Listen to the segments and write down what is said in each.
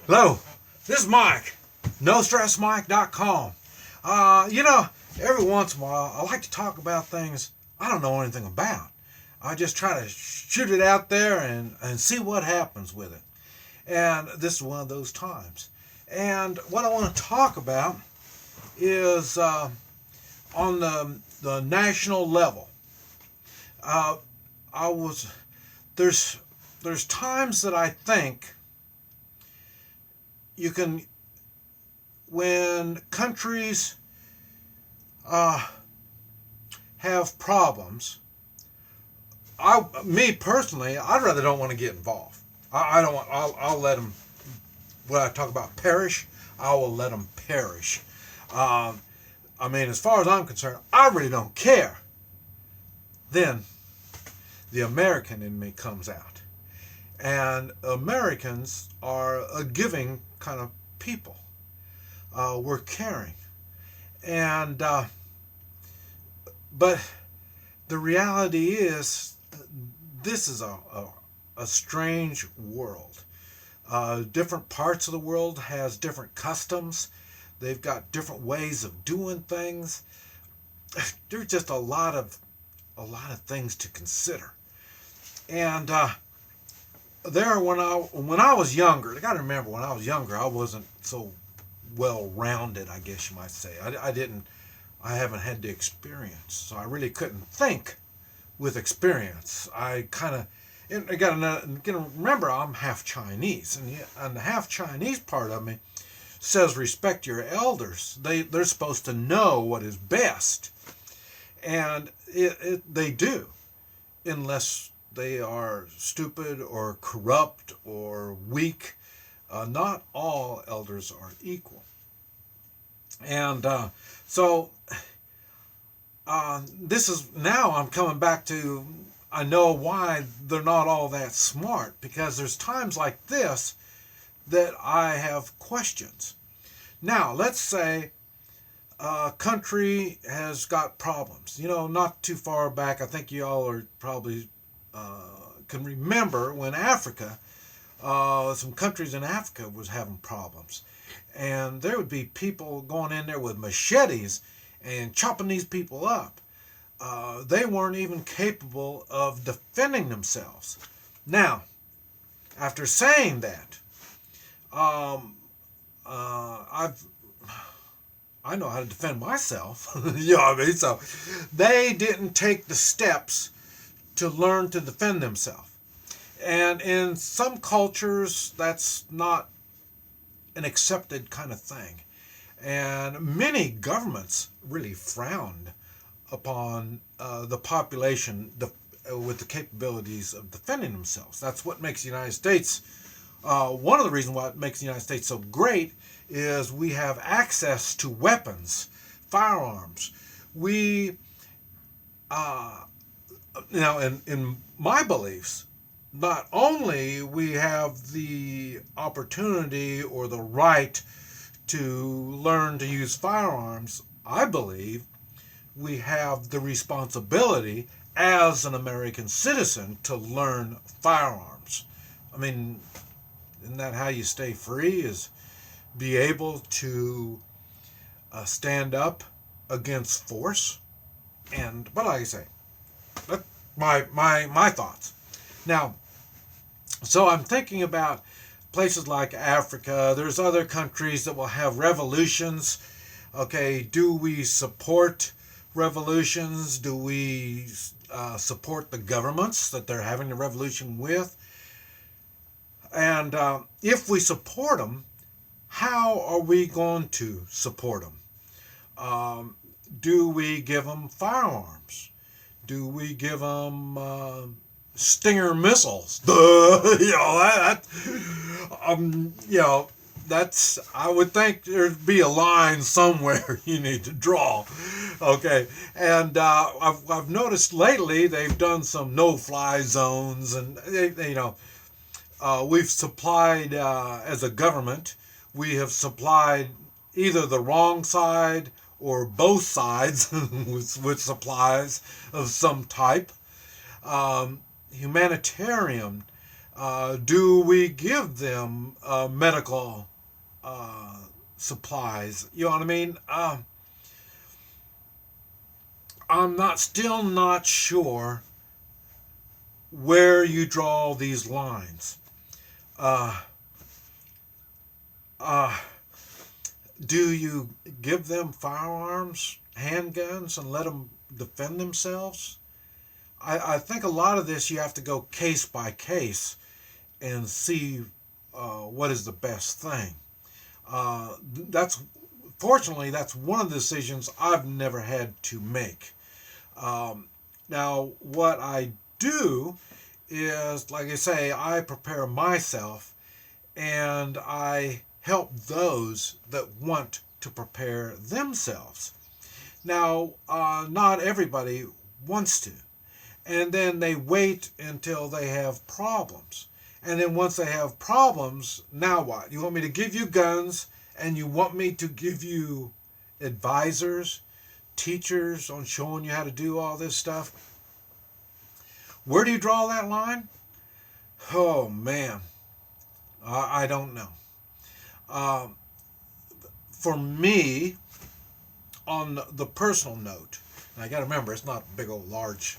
Hello, this is Mike, NoStressMike.com. Every once in a while, I like to talk about things I don't know anything about. I just try to shoot it out there and see what happens with it. And this is one of those times. And what I want to talk about is on the national level. Uh, I was there's times that I think you can, when countries have problems, me personally, I rather don't want to get involved. I don't want. I'll let them. When I talk about perish, I will let them perish. As far as I'm concerned, I really don't care. Then the American in me comes out, and Americans are a giving kind of people. We're caring, and but the reality is, this is a strange world. Different parts of the world has different customs. They've got different ways of doing things. There's just a lot of things to consider. And when I was younger, I got to remember, when I was younger, I wasn't so well rounded, I guess you might say. I haven't had the experience, so I really couldn't think with experience. I got to remember, I'm half Chinese, and the half Chinese part of me says respect your elders. They're supposed to know what is best, and they do, unless they are stupid or corrupt or weak. Not all elders are equal, and so this is, now I'm coming back to, I know why they're not all that smart, because there's times like this that I have questions. Now, let's say a country has got problems. Not too far back, I think you all are probably can remember when Africa, some countries in Africa was having problems. And there would be people going in there with machetes and chopping these people up. They weren't even capable of defending themselves. Now, after saying that, I know how to defend myself. So they didn't take the steps to learn to defend themselves. And in some cultures, that's not an accepted kind of thing. And many governments really frowned upon the population with the capabilities of defending themselves. That's what makes the United States, one of the reasons why it makes the United States so great is we have access to weapons, firearms. We, in my beliefs, not only we have the opportunity or the right to learn to use firearms, I believe we have the responsibility as an American citizen to learn firearms. Isn't that how you stay free, is be able to stand up against force? But like I say, that's my thoughts. Now, so I'm thinking about places like Africa. There's other countries that will have revolutions. Okay, do we support revolutions? Do we support the governments that they're having the revolution with? And if we support them, how are we going to support them? Do we give them firearms? Do we give them Stinger missiles? That's, I would think there'd be a line somewhere you need to draw. Okay, and I've noticed lately they've done some no-fly zones, and we've supplied, as a government, we have supplied either the wrong side or both sides with supplies of some type. Humanitarian Do we give them medical supplies? You know what I mean? Still not sure where you draw these lines. Uh, uh, do you give them firearms, handguns, and let them defend themselves? I think a lot of this you have to go case by case and see what is the best thing. That's Fortunately, that's one of the decisions I've never had to make. Now, what I do is, like I say, I prepare myself and I help those that want to prepare themselves. Now, not everybody wants to. And then they wait until they have problems. And then once they have problems, now what? You want me to give you guns and you want me to give you advisors, teachers on showing you how to do all this stuff? Where do you draw that line? Oh, man. I don't know. For me, on the personal note, and I got to remember, it's not big old large,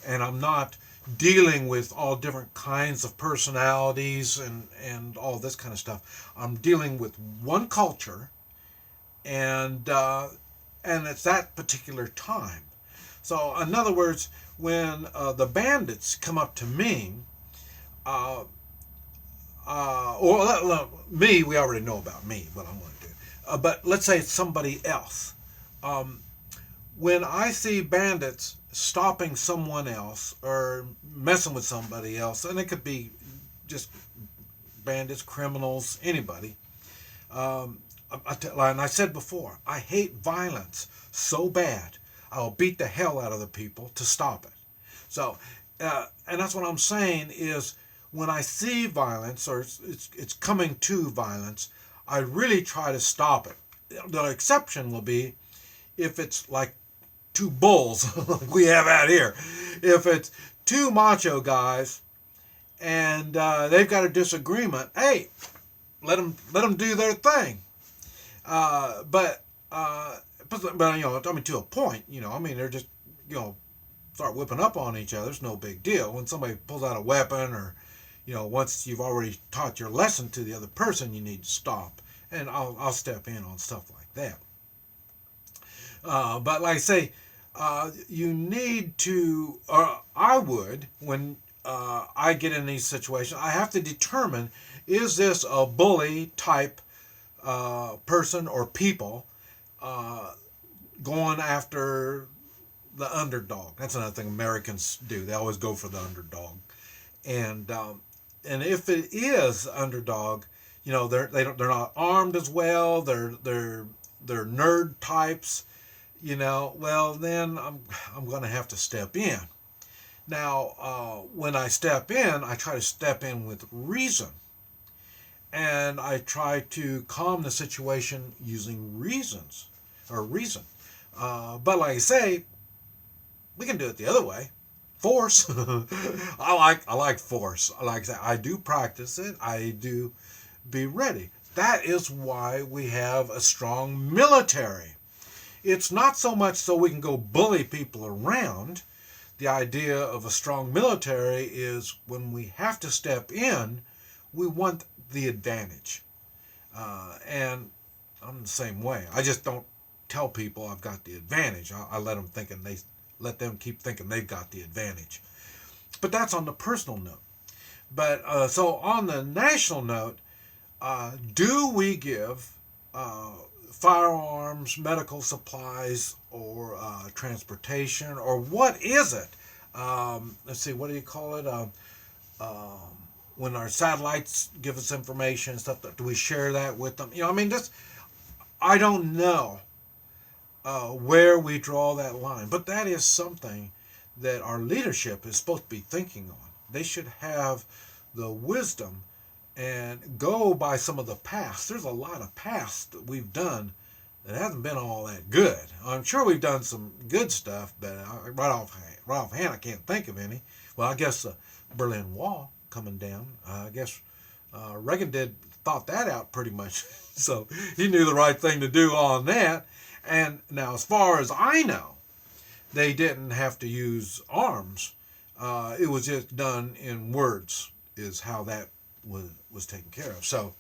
and I'm not dealing with all different kinds of personalities and all this kind of stuff. I'm dealing with one culture, and it's that particular time. So, in other words, when the bandits come up to me, me, we already know about me, what I'm going to do. But let's say it's somebody else. When I see bandits stopping someone else or messing with somebody else, and it could be just bandits, criminals, anybody. And I said before, I hate violence so bad, I'll beat the hell out of the people to stop it. So, and that's what I'm saying is when I see violence or it's coming to violence, I really try to stop it. The exception will be if it's like two bulls like we have out here. If it's two macho guys and they've got a disagreement, hey, let them do their thing. But you know, I mean, to a point, you know, I mean, they're just, you know, start whipping up on each other. It's no big deal. When somebody pulls out a weapon or, you know, once you've already taught your lesson to the other person, you need to stop. And I'll step in on stuff like that. But like I say, you need to, or I would, when I get in these situations, I have to determine, is this a bully type person or people going after the underdog? That's another thing Americans do. They always go for the underdog. And if it is underdog, you know, they're not armed as well. They're nerd types. You know, well then I'm going to have to step in. Now, when I step in, I try to step in with reason, and I try to calm the situation using reason. But like I say, we can do it the other way. Force. I like force. Like I say, I do practice it. I do be ready. That is why we have a strong military. It's not so much so we can go bully people around. The idea of a strong military is when we have to step in, we want the advantage. And I'm the same way. I just don't tell people I've got the advantage. I let them keep thinking they've got the advantage. But that's on the personal note. But so on the national note, do we give firearms, medical supplies, or transportation, or what is it? Let's see, what do you call it? When our satellites give us information and stuff, do we share that with them? You know, I mean, I don't know where we draw that line, but that is something that our leadership is supposed to be thinking on. They should have the wisdom and go by some of the past. There's a lot of past that we've done that hasn't been all that good. I'm sure we've done some good stuff, but right offhand, I can't think of any. Well, I guess the Berlin Wall coming down. I guess Reagan thought that out pretty much, so he knew the right thing to do on that. And now, as far as I know, they didn't have to use arms. It was just done in words, is how that was taken care of. So,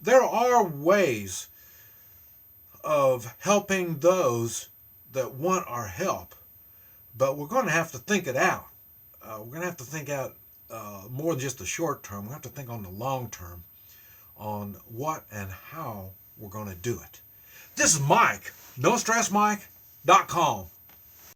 there are ways of helping those that want our help, but we're going to have to think it out. We're going to have to think out more than just the short term. We have to think on the long term on what and how we're going to do it. This is Mike, NoStressMike.com.